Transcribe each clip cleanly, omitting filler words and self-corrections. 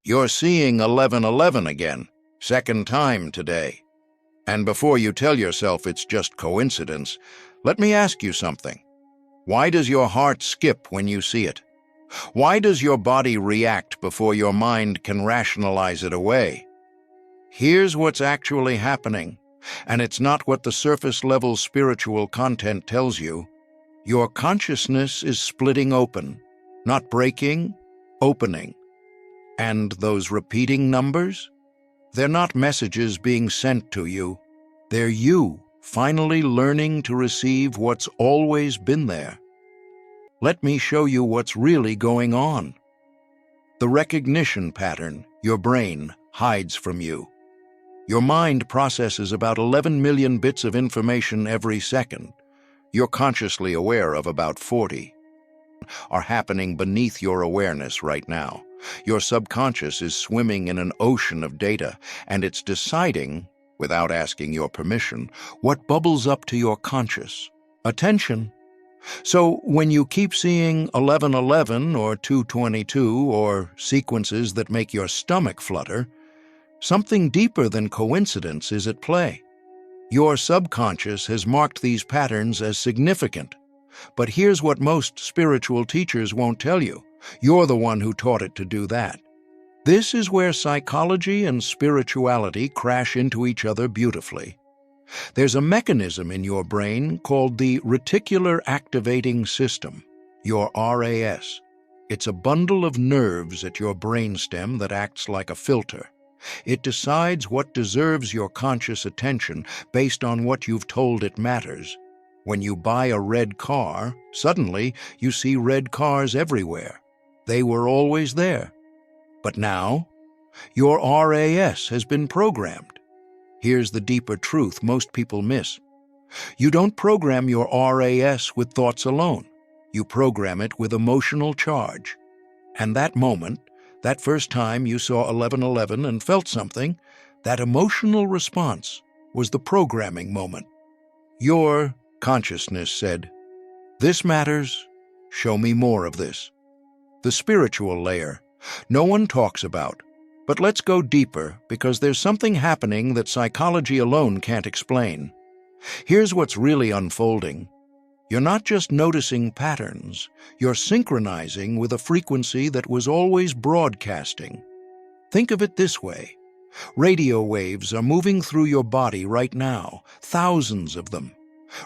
You're seeing 1111 again, second time today. And before you tell yourself it's just coincidence, let me ask you something. Why does your heart skip when you see it? Why does your body react before your mind can rationalize it away? Here's what's actually happening, and it's not what the surface-level spiritual content tells you. Your consciousness is splitting open, not breaking, opening. And those repeating numbers? They're not messages being sent to you. They're you finally learning to receive what's always been there. Let me show you what's really going on. The recognition pattern your brain hides from you. Your mind processes about 11 million bits of information every second. You're consciously aware of about 40. Are happening beneath your awareness right now. Your subconscious is swimming in an ocean of data, and it's deciding, without asking your permission, what bubbles up to your conscious attention. So when you keep seeing 1111 or 222 or sequences that make your stomach flutter, something deeper than coincidence is at play. Your subconscious has marked these patterns as significant. But here's what most spiritual teachers won't tell you. You're the one who taught it to do that. This is where psychology and spirituality crash into each other beautifully. There's a mechanism in your brain called the reticular activating system, your RAS. It's a bundle of nerves at your brainstem that acts like a filter. It decides what deserves your conscious attention based on what you've told it matters. When you buy a red car, suddenly you see red cars everywhere. They were always there. But now, your RAS has been programmed. Here's the deeper truth most people miss. You don't program your RAS with thoughts alone. You program it with emotional charge. And that moment, that first time you saw 1111 and felt something, that emotional response was the programming moment. Your consciousness said, "This matters, show me more of this." The spiritual layer, no one talks about, but let's go deeper because there's something happening that psychology alone can't explain. Here's what's really unfolding. You're not just noticing patterns, you're synchronizing with a frequency that was always broadcasting. Think of it this way. Radio waves are moving through your body right now, thousands of them.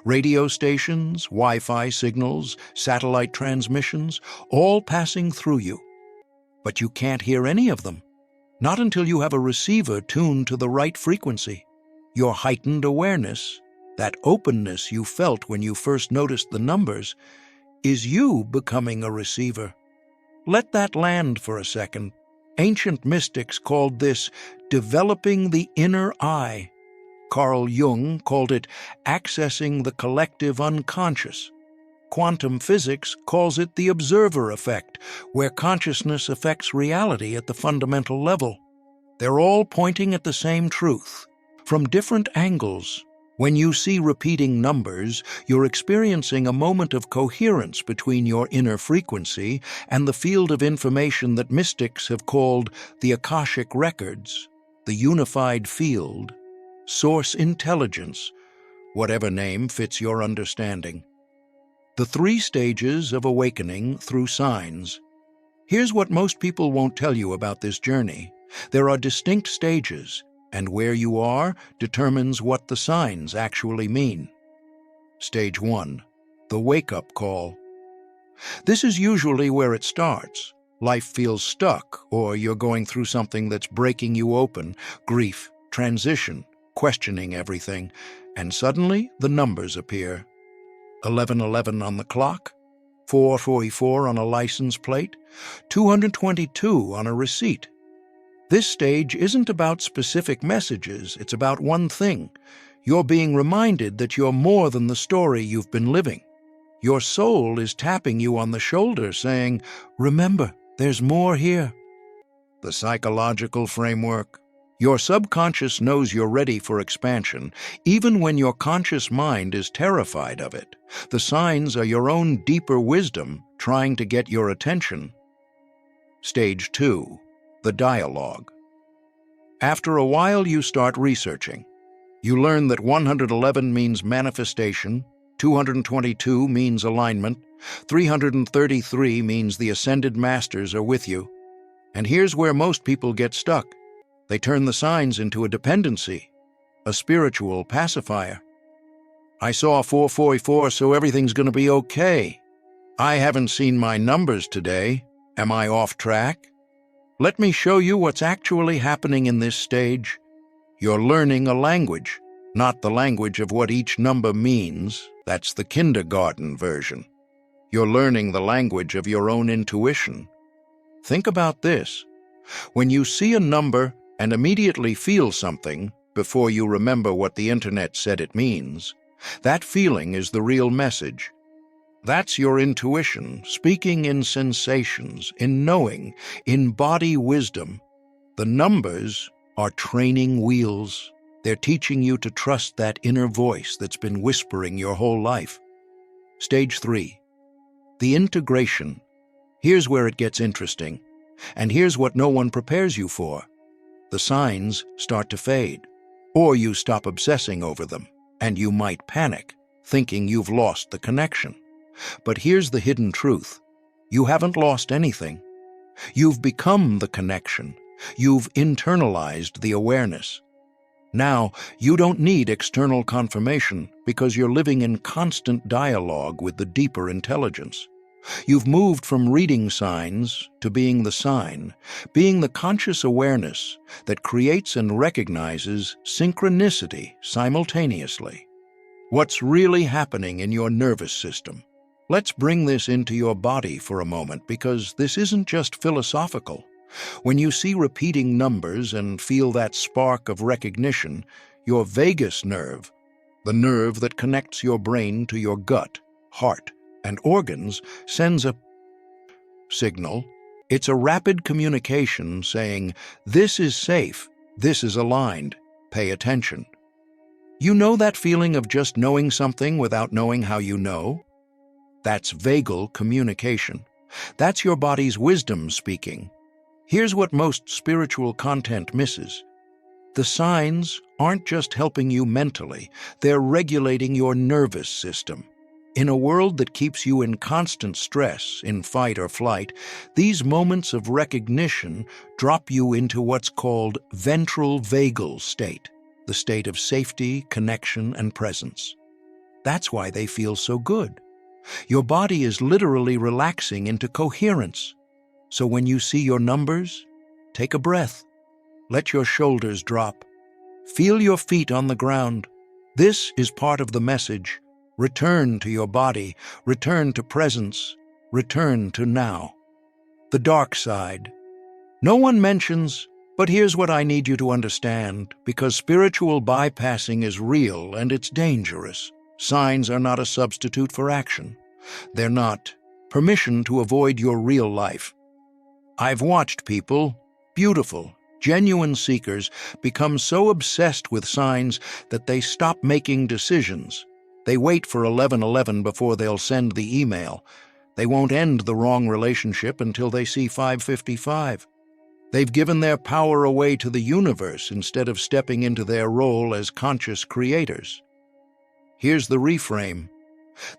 Radio stations, Wi-Fi signals, satellite transmissions, all passing through you. But you can't hear any of them. Not until you have a receiver tuned to the right frequency. Your heightened awareness, that openness you felt when you first noticed the numbers, is you becoming a receiver. Let that land for a second. Ancient mystics called this developing the inner eye. Carl Jung called it accessing the collective unconscious. Quantum physics calls it the observer effect, where consciousness affects reality at the fundamental level. They're all pointing at the same truth, from different angles. When you see repeating numbers, you're experiencing a moment of coherence between your inner frequency and the field of information that mystics have called the Akashic Records, the unified field, source intelligence, whatever name fits your understanding. The 3 stages of awakening through signs. Here's what most people won't tell you about this journey. There are distinct stages, and where you are determines what the signs actually mean. Stage 1, the wake-up call. This is usually where it starts. Life feels stuck, or you're going through something that's breaking you open, grief, transition, questioning everything, and suddenly the numbers appear. 1111 on the clock, 444 on a license plate, 222 on a receipt. This stage isn't about specific messages, it's about one thing. You're being reminded that you're more than the story you've been living. Your soul is tapping you on the shoulder saying, "Remember, there's more here." The psychological framework. Your subconscious knows you're ready for expansion, even when your conscious mind is terrified of it. The signs are your own deeper wisdom trying to get your attention. Stage 2, the dialogue. After a while, you start researching. You learn that 111 means manifestation, 222 means alignment, 333 means the ascended masters are with you. And here's where most people get stuck. They turn the signs into a dependency, a spiritual pacifier. I saw 444, so everything's going to be okay. I haven't seen my numbers today. Am I off track? Let me show you what's actually happening in this stage. You're learning a language, not the language of what each number means. That's the kindergarten version. You're learning the language of your own intuition. Think about this. When you see a number and immediately feel something before you remember what the internet said it means, that feeling is the real message. That's your intuition, speaking in sensations, in knowing, in body wisdom. The numbers are training wheels. They're teaching you to trust that inner voice that's been whispering your whole life. Stage 3. The integration. Here's where it gets interesting, and here's what no one prepares you for. The signs start to fade, or you stop obsessing over them, and you might panic, thinking you've lost the connection. But here's the hidden truth. You haven't lost anything. You've become the connection. You've internalized the awareness. Now, you don't need external confirmation because you're living in constant dialogue with the deeper intelligence. You've moved from reading signs to being the sign, being the conscious awareness that creates and recognizes synchronicity simultaneously. What's really happening in your nervous system? Let's bring this into your body for a moment, because this isn't just philosophical. When you see repeating numbers and feel that spark of recognition, your vagus nerve, the nerve that connects your brain to your gut, heart, and organs, sends a signal. It's a rapid communication saying, "This is safe, this is aligned, pay attention." You know that feeling of just knowing something without knowing how you know? That's vagal communication. That's your body's wisdom speaking. Here's what most spiritual content misses. The signs aren't just helping you mentally, they're regulating your nervous system. In a world that keeps you in constant stress, in fight or flight, these moments of recognition drop you into what's called ventral vagal state, the state of safety, connection, and presence. That's why they feel so good. Your body is literally relaxing into coherence. So when you see your numbers, take a breath. Let your shoulders drop. Feel your feet on the ground. This is part of the message. Return to your body, return to presence, return to now. The dark side. No one mentions, but here's what I need you to understand, because spiritual bypassing is real and it's dangerous. Signs are not a substitute for action. They're not permission to avoid your real life. I've watched people, beautiful, genuine seekers, become so obsessed with signs that they stop making decisions. They wait for 11:11 before they'll send the email. They won't end the wrong relationship until they see 555. They've given their power away to the universe instead of stepping into their role as conscious creators. Here's the reframe.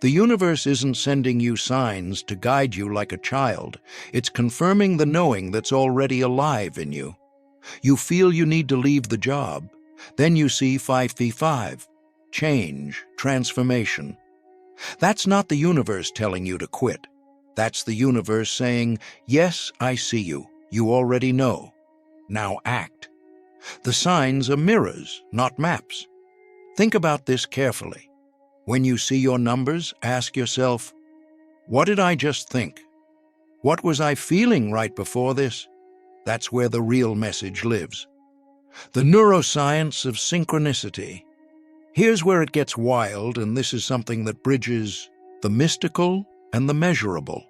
The universe isn't sending you signs to guide you like a child. It's confirming the knowing that's already alive in you. You feel you need to leave the job. Then you see 555. Change, transformation. That's not the universe telling you to quit. That's the universe saying, "Yes, I see you. You already know. Now act." The signs are mirrors, not maps. Think about this carefully. When you see your numbers, ask yourself, what did I just think? What was I feeling right before this? That's where the real message lives. The neuroscience of synchronicity. Here's where it gets wild, and this is something that bridges the mystical and the measurable.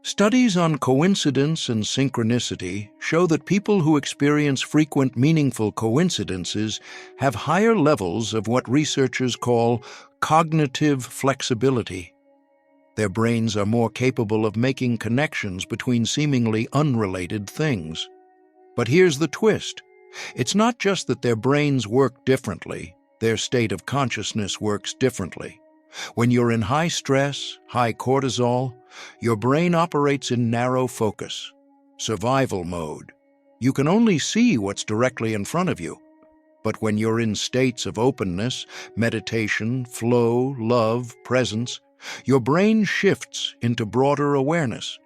Studies on coincidence and synchronicity show that people who experience frequent meaningful coincidences have higher levels of what researchers call cognitive flexibility. Their brains are more capable of making connections between seemingly unrelated things. But here's the twist. It's not just that their brains work differently, their state of consciousness works differently. When you're in high stress, high cortisol, your brain operates in narrow focus, survival mode. You can only see what's directly in front of you. But when you're in states of openness, meditation, flow, love, presence, your brain shifts into broader awareness.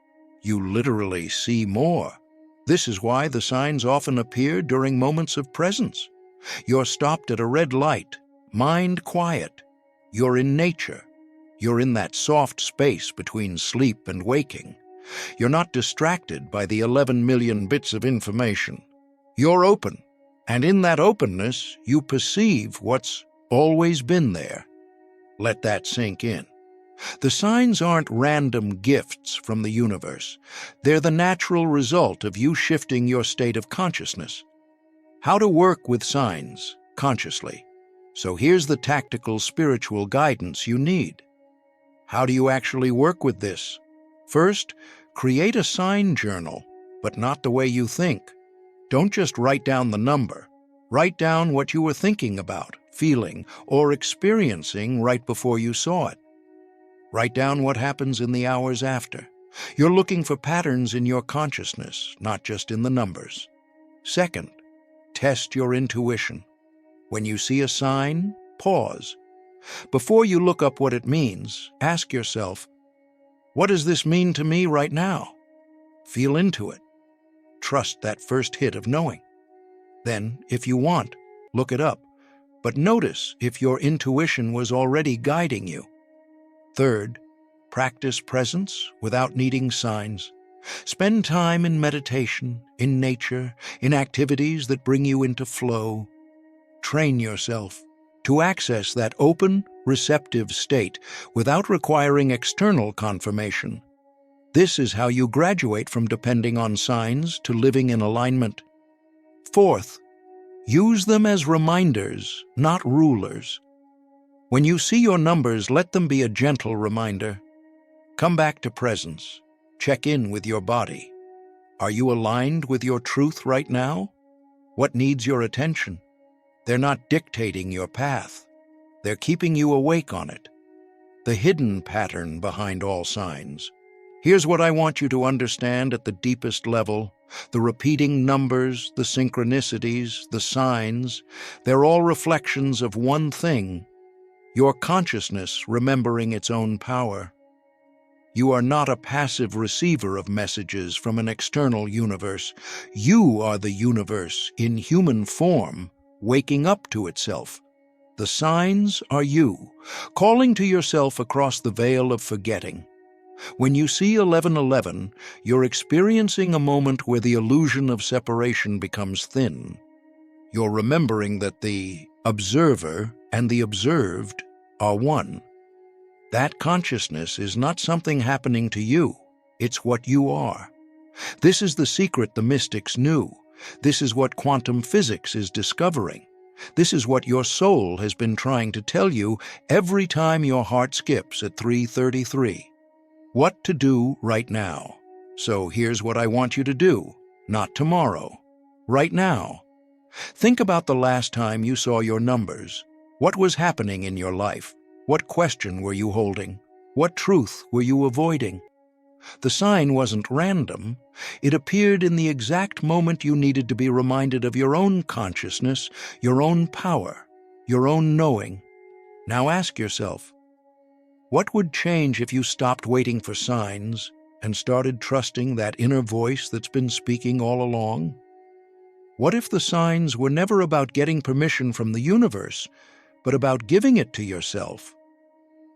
You literally see more. This is why the signs often appear during moments of presence. You're stopped at a red light, mind quiet. You're in nature. You're in that soft space between sleep and waking. You're not distracted by the 11 million bits of information. You're open, and in that openness, you perceive what's always been there. Let that sink in. The signs aren't random gifts from the universe. They're the natural result of you shifting your state of consciousness. How to work with signs consciously. So here's the tactical spiritual guidance you need. How do you actually work with this? First, create a sign journal, but not the way you think. Don't just write down the number. Write down what you were thinking about, feeling, or experiencing right before you saw it. Write down what happens in the hours after. You're looking for patterns in your consciousness, not just in the numbers. Second, test your intuition. When you see a sign, pause. Before you look up what it means, ask yourself, what does this mean to me right now? Feel into it. Trust that first hit of knowing. Then, if you want, look it up, but notice if your intuition was already guiding you. Third, practice presence without needing signs. Spend time in meditation, in nature, in activities that bring you into flow. Train yourself to access that open, receptive state without requiring external confirmation. This is how you graduate from depending on signs to living in alignment. Fourth, use them as reminders, not rulers. When you see your numbers, let them be a gentle reminder. Come back to presence. Check in with your body. Are you aligned with your truth right now? What needs your attention? They're not dictating your path. They're keeping you awake on it. The hidden pattern behind all signs. Here's what I want you to understand at the deepest level. The repeating numbers, the synchronicities, the signs, they're all reflections of one thing: your consciousness remembering its own power. You are not a passive receiver of messages from an external universe. You are the universe in human form, waking up to itself. The signs are you, calling to yourself across the veil of forgetting. When you see 1111, you're experiencing a moment where the illusion of separation becomes thin. You're remembering that the observer and the observed are one. That consciousness is not something happening to you, it's what you are. This is the secret the mystics knew. This is what quantum physics is discovering. This is what your soul has been trying to tell you every time your heart skips at 3:33. What to do right now. So here's what I want you to do, not tomorrow, right now. Think about the last time you saw your numbers. What was happening in your life? What question were you holding? What truth were you avoiding? The sign wasn't random. It appeared in the exact moment you needed to be reminded of your own consciousness, your own power, your own knowing. Now ask yourself, what would change if you stopped waiting for signs and started trusting that inner voice that's been speaking all along? What if the signs were never about getting permission from the universe, but about giving it to yourself?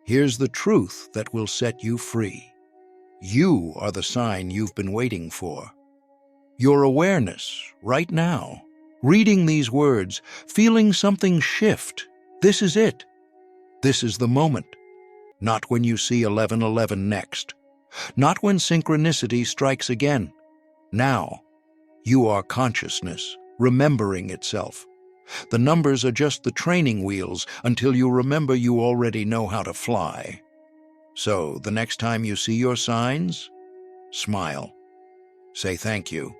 Here's the truth that will set you free. You are the sign you've been waiting for. Your awareness, right now, reading these words, feeling something shift. This is it. This is the moment. Not when you see 1111 next. Not when synchronicity strikes again. Now, you are consciousness, remembering itself. The numbers are just the training wheels until you remember you already know how to fly. So, the next time you see your signs, smile, say thank you,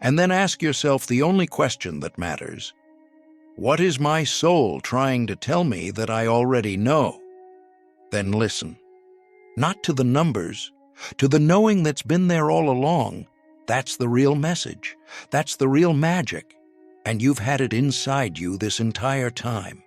and then ask yourself the only question that matters. What is my soul trying to tell me that I already know? Then listen, not to the numbers, to the knowing that's been there all along. That's the real message. That's the real magic. And you've had it inside you this entire time.